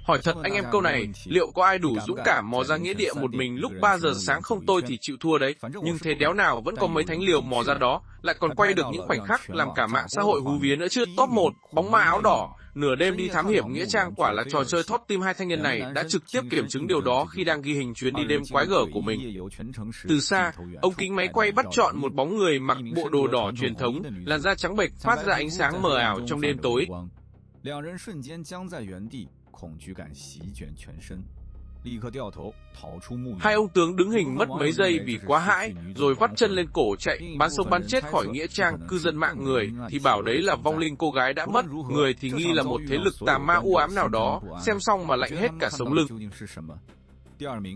Hỏi thật anh em câu này, liệu có ai đủ dũng cảm mò ra nghĩa địa một mình lúc 3 giờ sáng không tôi thì chịu thua đấy. Nhưng thế đéo nào vẫn có mấy thánh liều mò ra đó, lại còn quay được những khoảnh khắc làm cả mạng xã hội hú vía nữa chứ. Top 1, bóng ma áo đỏ. Nửa đêm đi thám hiểm nghĩa trang quả là trò chơi thót tim hai thanh niên này đã trực tiếp kiểm chứng điều đó khi đang ghi hình chuyến đi đêm quái gở của mình. Từ xa, ống kính máy quay bắt chọn một bóng người mặc bộ đồ đỏ truyền thống, làn da trắng bệch phát ra ánh sáng mờ ảo trong đêm tối. Hai ông tướng đứng hình mất mấy giây vì quá hãi, rồi vắt chân lên cổ chạy, bắn sống bắn chết khỏi nghĩa trang. Cư dân mạng người thì bảo đấy là vong linh cô gái đã mất, người thì nghi là một thế lực tà ma u ám nào đó, xem xong mà lạnh hết cả sống lưng.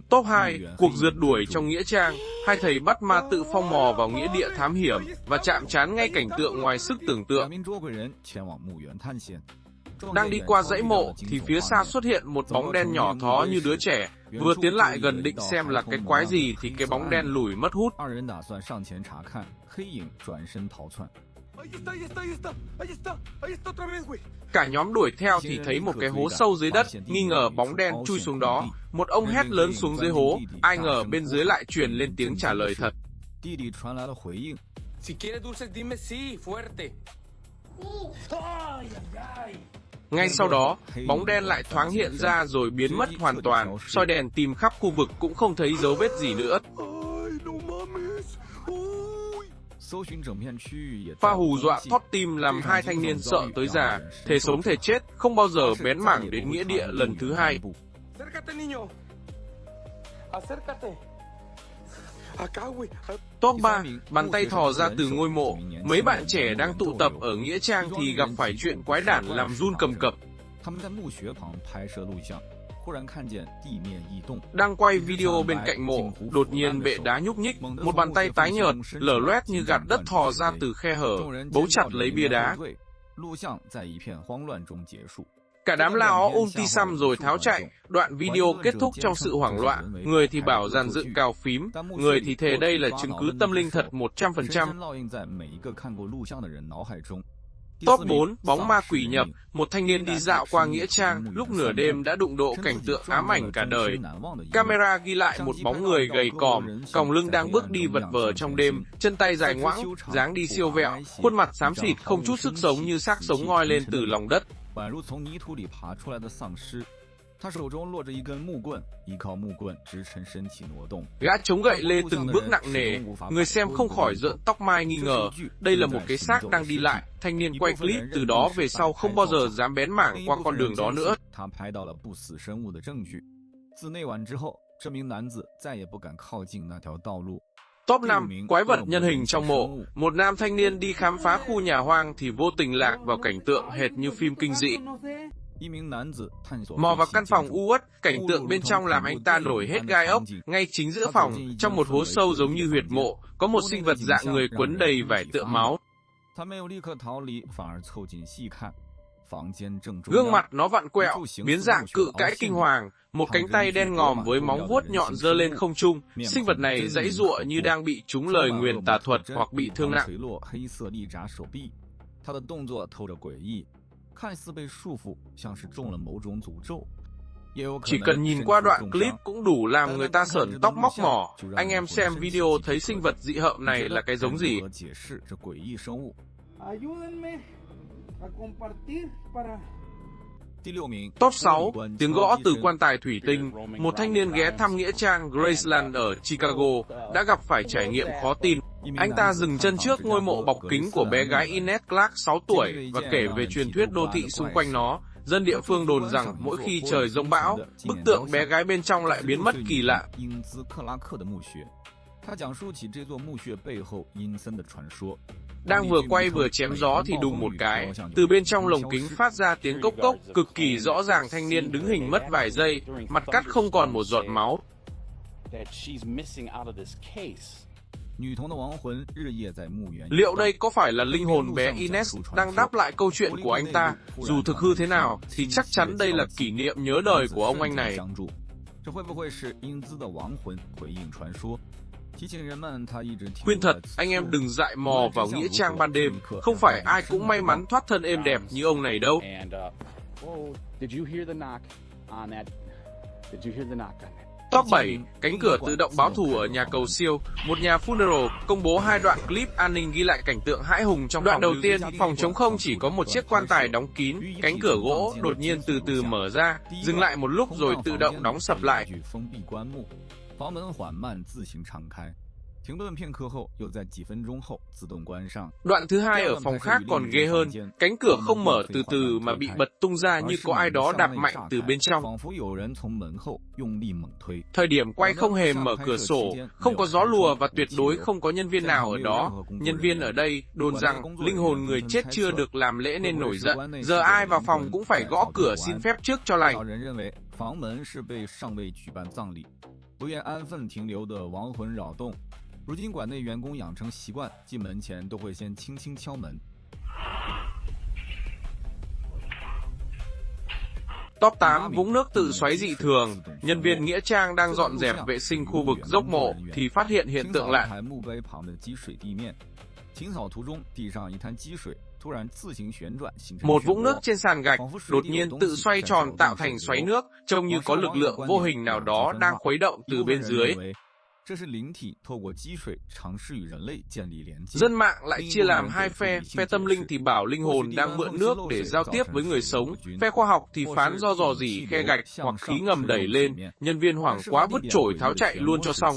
Top 2, cuộc rượt đuổi trong nghĩa trang. Hai thầy bắt ma tự phong mò vào nghĩa địa thám hiểm và chạm trán ngay cảnh tượng ngoài sức tưởng tượng. Đang đi qua dãy mộ thì phía xa xuất hiện một bóng đen nhỏ thó như đứa trẻ. Vừa tiến lại gần định xem là cái quái gì thì cái bóng đen lùi mất hút. Cả nhóm đuổi theo thì thấy một cái hố sâu dưới đất, nghi ngờ bóng đen chui xuống đó. Một ông hét lớn xuống dưới hố, ai ngờ bên dưới lại truyền lên tiếng trả lời thật. Ngay sau đó, bóng đen lại thoáng hiện ra rồi biến mất hoàn toàn, soi đèn tìm khắp khu vực cũng không thấy dấu vết gì nữa. Pha hù dọa thót tim làm hai thanh niên sợ tới già, thề sống thề chết, không bao giờ bén mảng đến nghĩa địa lần thứ hai. Top 3, bàn tay thò ra từ ngôi mộ. Mấy bạn trẻ đang tụ tập ở nghĩa trang thì gặp phải chuyện quái đản làm run cầm cập. Đang quay video bên cạnh mộ, đột nhiên bệ đá nhúc nhích, một bàn tay tái nhợt, lở loét như gạt đất thò ra từ khe hở, bấu chặt lấy bia đá. Cả đám la ó ulti xăm rồi tháo chạy, đoạn video kết thúc trong sự hoảng loạn, người thì bảo dàn dựng cào phím, người thì thề đây là chứng cứ tâm linh thật 100%. Top 4, bóng ma quỷ nhập. Một thanh niên đi dạo qua nghĩa trang, lúc nửa đêm đã đụng độ cảnh tượng ám ảnh cả đời. Camera ghi lại một bóng người gầy còm, còng lưng đang bước đi vật vờ trong đêm, chân tay dài ngoãng, dáng đi siêu vẹo, khuôn mặt xám xịt không chút sức sống như xác sống ngoi lên từ lòng đất. Gã chống gậy lê từng bước nặng nề, người xem không khỏi rợn tóc mai nghi ngờ, đây là một cái xác đang đi lại. Thanh niên quay clip từ đó về sau không bao giờ dám bén mảng qua con đường đó nữa. Top 5, quái vật nhân hình trong mộ. Một nam thanh niên đi khám phá khu nhà hoang thì vô tình lạc vào cảnh tượng hệt như phim kinh dị. Mò vào căn phòng u uất, cảnh tượng bên trong làm anh ta nổi hết gai ốc. Ngay chính giữa phòng, trong một hố sâu giống như huyệt mộ, có một sinh vật dạng người quấn đầy vải tựa máu. Gương mặt nó vặn quẹo, biến dạng cự cãi kinh hoàng, một cánh tay đen ngòm với móng vuốt nhọn giơ lên không trung. Sinh vật này giãy giụa như đang bị trúng lời nguyền tà thuật hoặc bị thương nặng. Chỉ cần nhìn qua đoạn clip cũng đủ làm người ta sởn tóc móc mỏ. Anh em xem video thấy sinh vật dị hợm này là cái giống gì? Top 6, tiếng gõ từ quan tài thủy tinh. Một thanh niên ghé thăm nghĩa trang Graceland ở Chicago đã gặp phải trải nghiệm khó tin. Anh ta dừng chân trước ngôi mộ bọc kính của bé gái Ines Clark 6 tuổi và kể về truyền thuyết đô thị xung quanh nó. Dân địa phương đồn rằng mỗi khi trời giông bão, bức tượng bé gái bên trong lại biến mất kỳ lạ. Đang vừa quay vừa chém gió thì đùng một cái, từ bên trong lồng kính phát ra tiếng cốc cốc, cực kỳ rõ ràng thanh niên đứng hình mất vài giây, mặt cắt không còn một giọt máu. Liệu đây có phải là linh hồn bé Ines đang đáp lại câu chuyện của anh ta? Dù thực hư thế nào, thì chắc chắn đây là kỷ niệm nhớ đời của ông anh này. Khuyên thật, anh em đừng dại mò vào nghĩa trang ban đêm, không phải ai cũng may mắn thoát thân êm đẹp như ông này đâu. Top 7, cánh cửa tự động báo thù ở nhà cầu siêu. Một nhà funeral công bố 2 đoạn clip an ninh ghi lại cảnh tượng hãi hùng trong đoạn đầu tiên. Phòng trống không chỉ có một chiếc quan tài đóng kín, cánh cửa gỗ đột nhiên từ từ mở ra, dừng lại một lúc rồi tự động đóng sập lại. Đoạn thứ hai ở phòng khác còn ghê hơn, cánh cửa không mở từ từ mà bị bật tung ra như có ai đó đạp mạnh từ bên trong. Thời điểm quay không hề mở cửa sổ, không có gió lùa và tuyệt đối không có nhân viên nào ở đó. Nhân viên ở đây đồn rằng linh hồn người chết chưa được làm lễ nên nổi giận, giờ ai vào phòng cũng phải gõ cửa xin phép trước cho lành. 如今馆内员工养成习惯，进门前都会先轻轻敲门。 Top 8, vũng nước tự xoáy dị thường. Nhân viên nghĩa trang đang dọn dẹp vệ sinh khu vực dốc mộ thì phát hiện hiện tượng lạ. Một vũng nước trên sàn gạch đột nhiên tự xoay tròn tạo thành xoáy nước, trông như có lực lượng vô hình nào đó đang khuấy động từ bên dưới. Dân mạng lại chia làm hai phe, phe tâm linh thì bảo linh hồn đang mượn nước để giao tiếp với người sống, phe khoa học thì phán do rò rỉ khe gạch hoặc khí ngầm đẩy lên, nhân viên hoảng quá vứt chổi tháo chạy luôn cho xong.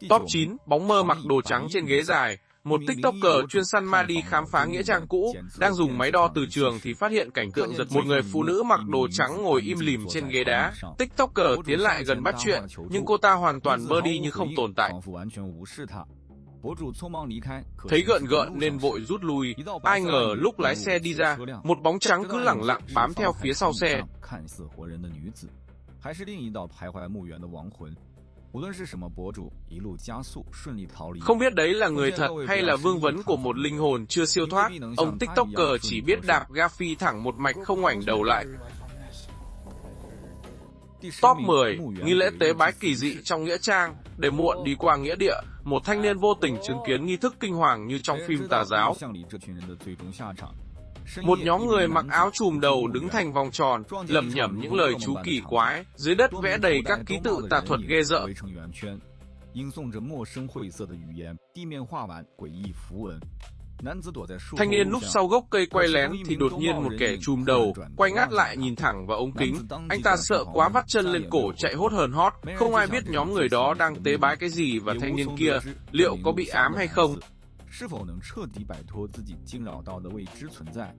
Top 9, bóng mơ mặc đồ trắng trên ghế dài. Một TikToker chuyên săn ma đi khám phá nghĩa trang cũ, đang dùng máy đo từ trường thì phát hiện cảnh tượng giật một người phụ nữ mặc đồ trắng ngồi im lìm trên ghế đá. TikToker tiến lại gần bắt chuyện, nhưng cô ta hoàn toàn bơ đi như không tồn tại. Thấy gợn gợn nên vội rút lui, ai ngờ lúc lái xe đi ra, một bóng trắng cứ lẳng lặng bám theo phía sau xe. Không biết đấy là người thật hay là vương vấn của một linh hồn chưa siêu thoát, ông TikToker chỉ biết đạp ga phi thẳng một mạch không ngoảnh đầu lại. Top 10, nghi lễ tế bái kỳ dị trong nghĩa trang. Để muộn đi qua nghĩa địa, một thanh niên vô tình chứng kiến nghi thức kinh hoàng như trong phim tà giáo. Một nhóm người mặc áo trùm đầu đứng thành vòng tròn, lẩm nhẩm những lời chú kỳ quái, dưới đất vẽ đầy các ký tự tà thuật ghê rợn. Thanh niên núp sau gốc cây quay lén thì đột nhiên một kẻ trùm đầu, quay ngắt lại nhìn thẳng vào ống kính. Anh ta sợ quá vắt chân lên cổ chạy hốt hờn hót, không ai biết nhóm người đó đang tế bái cái gì và thanh niên kia liệu có bị ám hay không. 是否能彻底摆脱自己惊扰到的未知存在？